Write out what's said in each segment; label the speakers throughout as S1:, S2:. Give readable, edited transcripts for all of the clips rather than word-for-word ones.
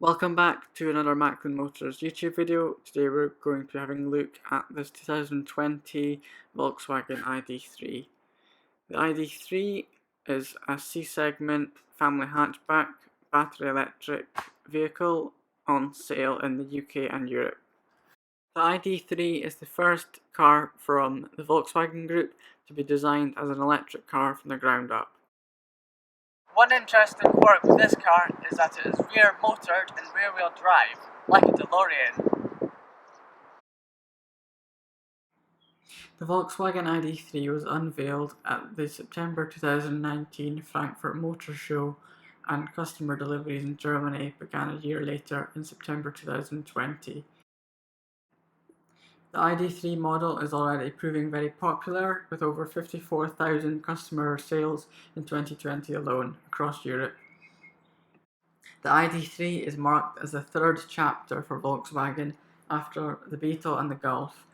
S1: Welcome back to another Mackland Motors YouTube video. Today we're going to be having a look at this 2020 Volkswagen ID3. The ID3 is a C-segment family hatchback battery electric vehicle on sale in the UK and Europe. The ID3 is the first car from the Volkswagen Group to be designed as an electric car from the ground up. One interesting quirk with this car is that it is rear motored and rear wheel drive, like a DeLorean. The Volkswagen ID3 was unveiled at the September 2019 Frankfurt Motor Show, and customer deliveries in Germany began a year later in September 2020. The ID3 model is already proving very popular, with over 54,000 customer sales in 2020 alone across Europe. The ID3 is marked as the third chapter for Volkswagen after the Beetle and the Golf.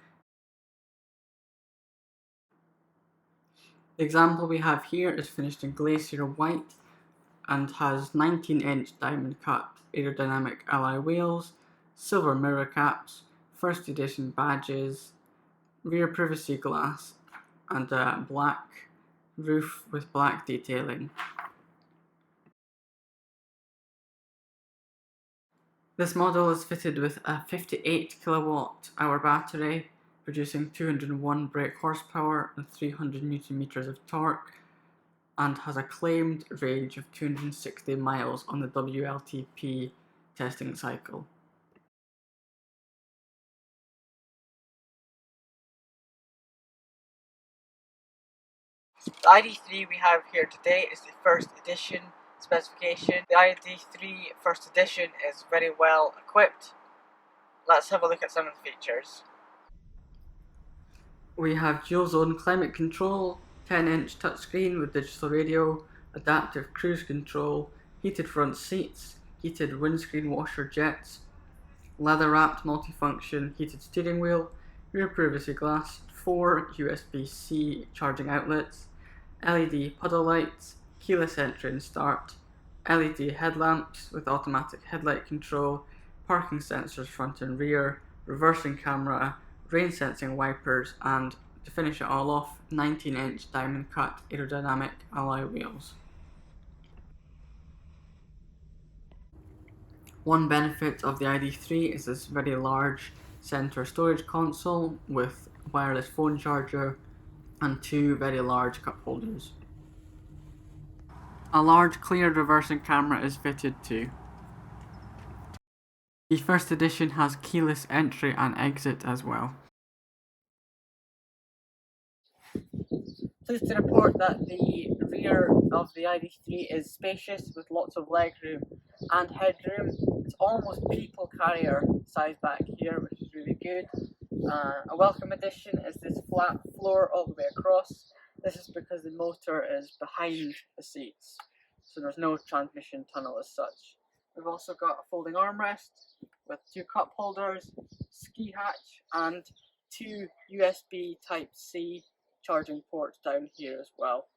S1: The example we have here is finished in glacier white and has 19-inch diamond cut aerodynamic alloy wheels, silver mirror caps, first edition badges, rear privacy glass, and a black roof with black detailing. This model is fitted with a 58 kWh battery, producing 201 brake horsepower and 300 Nm of torque, and has a claimed range of 260 miles on the WLTP testing cycle. The ID3 we have here today is the first edition specification. The ID3 first edition is very well equipped. Let's have a look at some of the features. We have dual zone climate control, 10-inch touchscreen with digital radio, adaptive cruise control, heated front seats, heated windscreen washer jets, leather wrapped multifunction heated steering wheel, rear privacy glass, 4 USB-C charging outlets, LED puddle lights, keyless entry and start, LED headlamps with automatic headlight control, parking sensors front and rear, reversing camera, rain sensing wipers, and to finish it all off, 19-inch diamond cut aerodynamic alloy wheels. One benefit of the ID3 is this very large center storage console with wireless phone charger and two very large cup holders. A large clear reversing camera is fitted too. The first edition has keyless entry and exit as well. Pleased to report that the rear of the ID3 is spacious with lots of legroom and headroom. It's almost people carrier size back here, which is really good. A welcome addition is this flat floor all the way across. This is because the motor is behind the seats, so there's no transmission tunnel as such. We've also got a folding armrest with two cup holders, ski hatch, and two USB Type-C charging ports down here as well.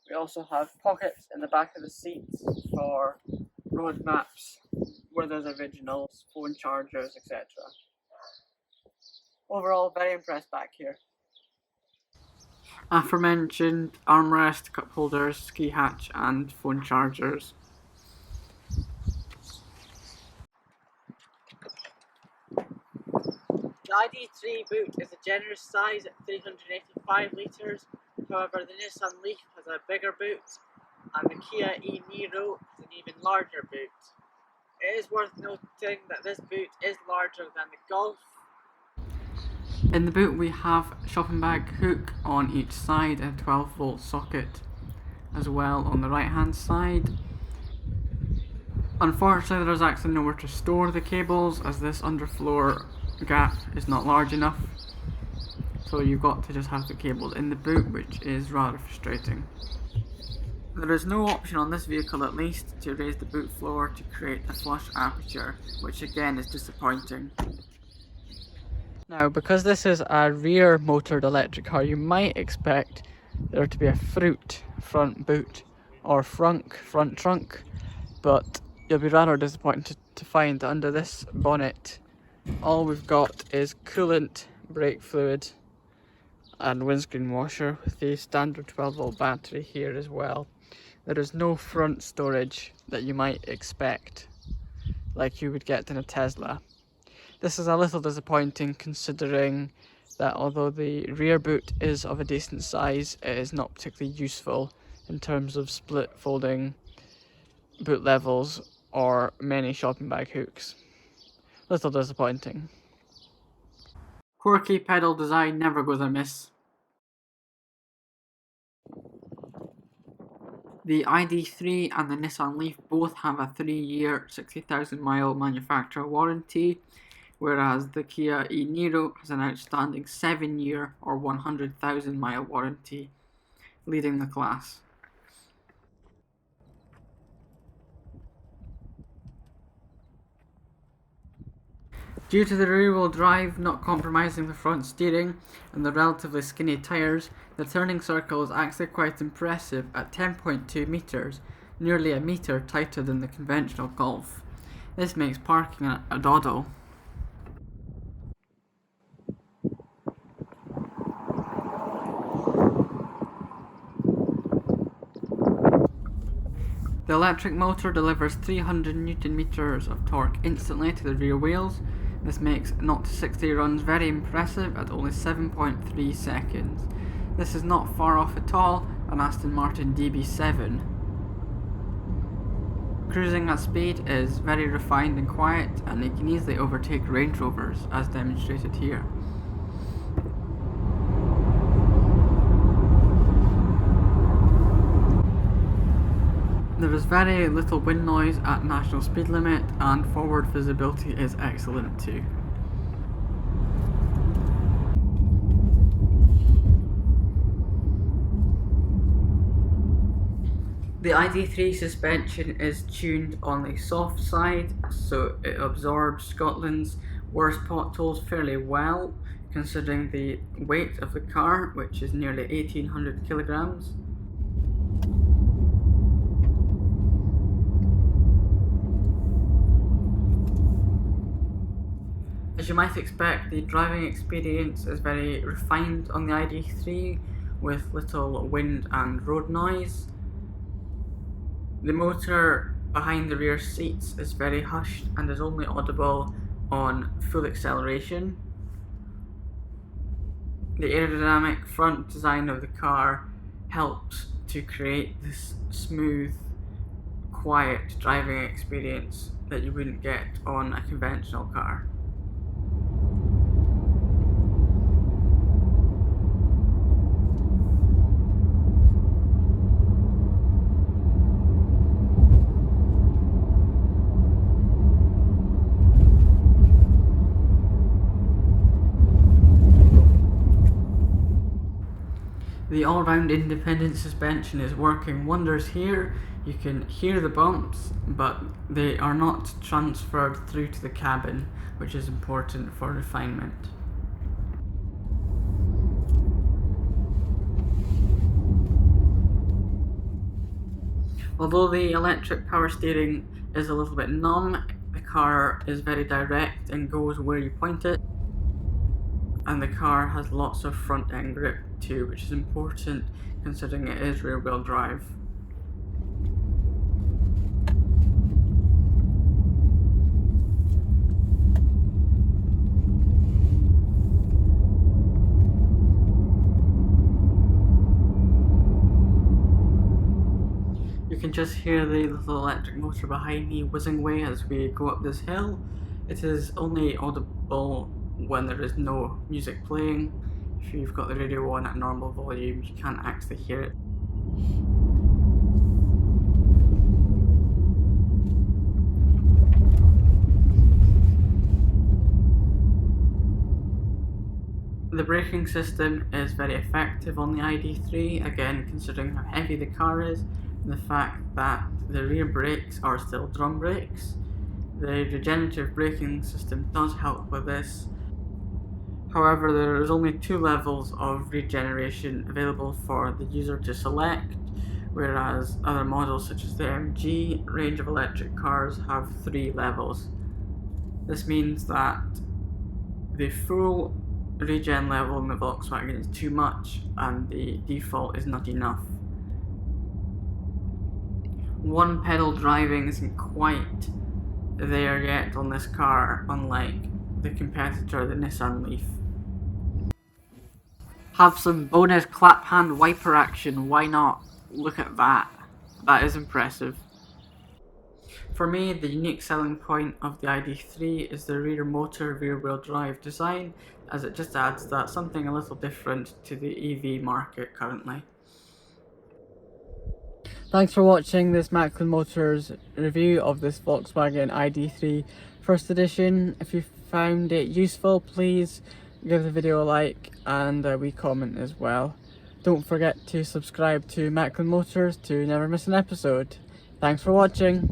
S1: We also have pockets in the back of the seats for road maps, where there's originals, phone chargers, etc. Overall, very impressed back here. Aforementioned armrest, cup holders, ski hatch, and phone chargers. The ID3 boot is a generous size at 385 litres, however the Nissan Leaf has a bigger boot, and the Kia e-Niro has an even larger boot. It is worth noting that this boot is larger than the Golf. In the boot we have a shopping bag hook on each side and a 12-volt socket as well on the right hand side. Unfortunately there is actually nowhere to store the cables, as this underfloor gap is not large enough, so you've got to just have the cables in the boot, which is rather frustrating. There is no option on this vehicle at least to raise the boot floor to create a flush aperture, which again is disappointing. Now, because this is a rear motored electric car, you might expect there to be a fruit front boot or front trunk, but you'll be rather disappointed to find that under this bonnet all we've got is coolant, brake fluid and windscreen washer with the standard 12-volt battery here as well. There is no front storage that you might expect like you would get in a Tesla. This is a little disappointing considering that although the rear boot is of a decent size, it is not particularly useful in terms of split folding boot levels or many shopping bag hooks. Little disappointing. Quirky pedal design never goes amiss. The ID3 and the Nissan Leaf both have a 3-year, 60,000 mile manufacturer warranty, whereas the Kia e-Niro has an outstanding 7-year or 100,000 mile warranty, leading the class. Due to the rear-wheel drive not compromising the front steering and the relatively skinny tyres, the turning circle is actually quite impressive at 10.2 metres, nearly a metre tighter than the conventional Golf. This makes parking a doddle. The electric motor delivers 300 Nm of torque instantly to the rear wheels. This makes 0 to 60 runs very impressive at only 7.3 seconds. This is not far off at all an Aston Martin DB7. Cruising at speed is very refined and quiet, and it can easily overtake Range Rovers as demonstrated here. There is very little wind noise at national speed limit, and forward visibility is excellent too. The ID3 suspension is tuned on the soft side, so it absorbs Scotland's worst potholes fairly well, considering the weight of the car, which is nearly 1,800 kilograms. As you might expect, the driving experience is very refined on the ID3 with little wind and road noise. The motor behind the rear seats is very hushed and is only audible on full acceleration. The aerodynamic front design of the car helps to create this smooth, quiet driving experience that you wouldn't get on a conventional car. The all-round independent suspension is working wonders here. You can hear the bumps, but they are not transferred through to the cabin, which is important for refinement. Although the electric power steering is a little bit numb, the car is very direct and goes where you point it. And the car has lots of front end grip too, which is important considering it is rear wheel drive. You can just hear the little electric motor behind me whizzing away as we go up this hill. It is only audible when there is no music playing. If you've got the radio on at normal volume, you can't actually hear it. The braking system is very effective on the ID3, again considering how heavy the car is and the fact that the rear brakes are still drum brakes. The regenerative braking system does help with this. However, there is only 2 levels of regeneration available for the user to select, whereas other models such as the MG range of electric cars have 3 levels. This means that the full regen level in the Volkswagen is too much and the default is not enough. One pedal driving isn't quite there yet on this car, unlike the competitor, the Nissan Leaf. Have some bonus clap hand wiper action, why not? Look at that. That is impressive. For me, the unique selling point of the ID3 is the rear motor rear-wheel drive design, as it just adds that something a little different to the EV market currently. Thanks for watching this Mackland Motors review of this Volkswagen ID3 first edition. If you found it useful, please give the video a like and a wee comment as well. Don't forget to subscribe to Mackland Motors to never miss an episode. Thanks for watching.